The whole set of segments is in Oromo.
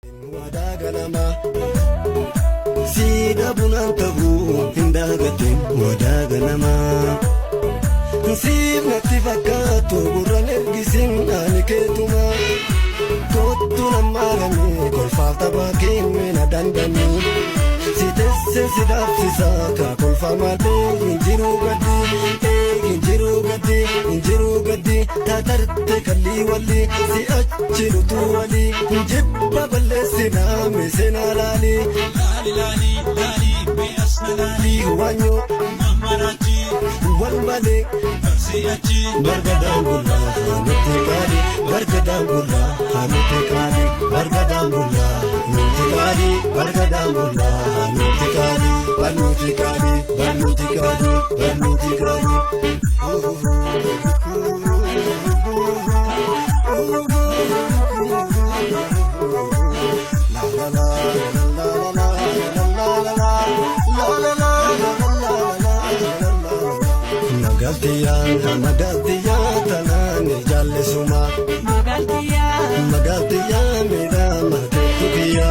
Wadagalama Sida bunan tabu hindagatin wadagalama Sib natti fakkaatu gurran ergisin ani keetuma Kottu namarami kolfaaf taphaa keenya dandami Si tesse si dhaabsisa ka kolfa maatee injiru gadi taatarte kalli walli si achirutu wali jibba balleessina meesena laali beasna laali wanyo mamarachi wal male siyachi bargadaan bulla nuti kaali bargadaan bulla nuti kaali bargadaan bulla nuti kaali bargadaan bulla nuti kaali barnuti kaali barnuti kaali barnuti kaali Magaltiya tanani jalle suma Magaltiya mera matetukiya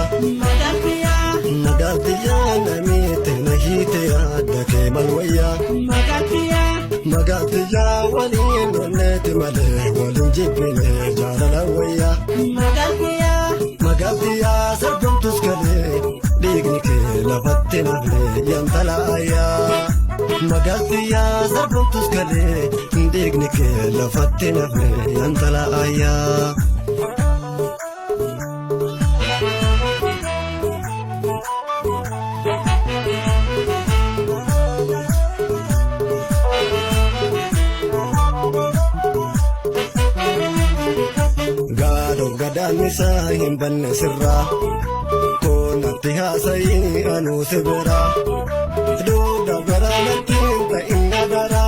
Magaltiya namite nahite adake malwaya Magaltiya walin donete male walin jibine jalala waya Magaltiya sargumtus kale dignike labatte nable yantalaya Magaltiya sargumtus kale dignike labatte nable yantalaya Gadamisa himbanne sirra konatti haasayi anu sibira duuda garanatti ta inna gara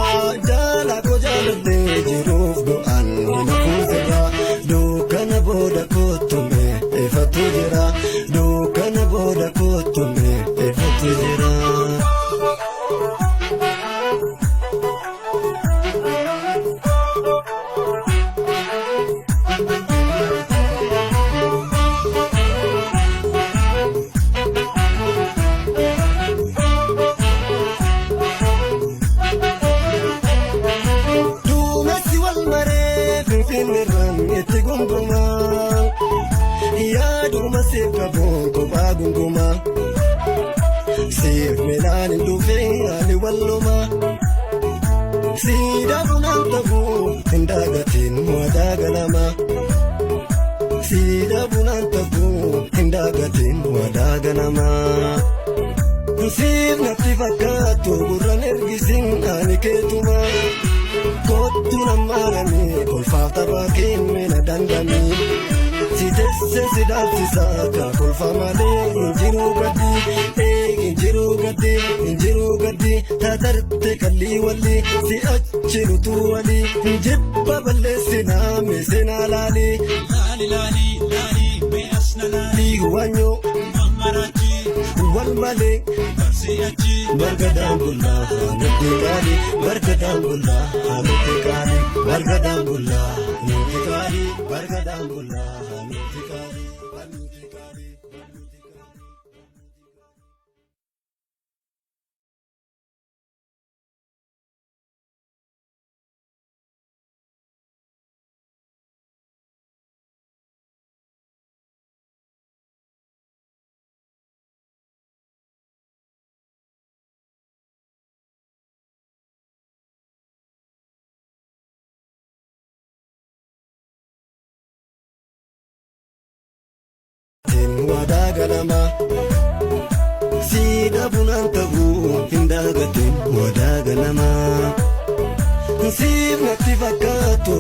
jala ko jalatte jiruuf go'an hinafuu sirra dukkana booda kottume efatu jira dukkana booda kottume efatu jira Gunguma Sif milan indufe ani walluma Sida bunan tabu hindagatin wadagalama Sida bunan tabu hindagatin wadagalama Sif natti fakkaatu gurran ergisin ani keetuma Kottu namarami kolfaaf taphaa keenya dandami Si tesse si dhaabsisa ka kolfa malee injiru gadi taatarte kalli walli si achirutu wali jibba balleessina meesena laali beasna laali wanyo mamarachi wal male siyachi bargadaan bulla nuti kaali bargadaan bulla nuti kaali bargadaan bulla nuti kaali bargadaan bulla nuti kaali nuti kaali Wadagalama Sida bunan tabu hindagatin wadagalama Sib natti fakkaatu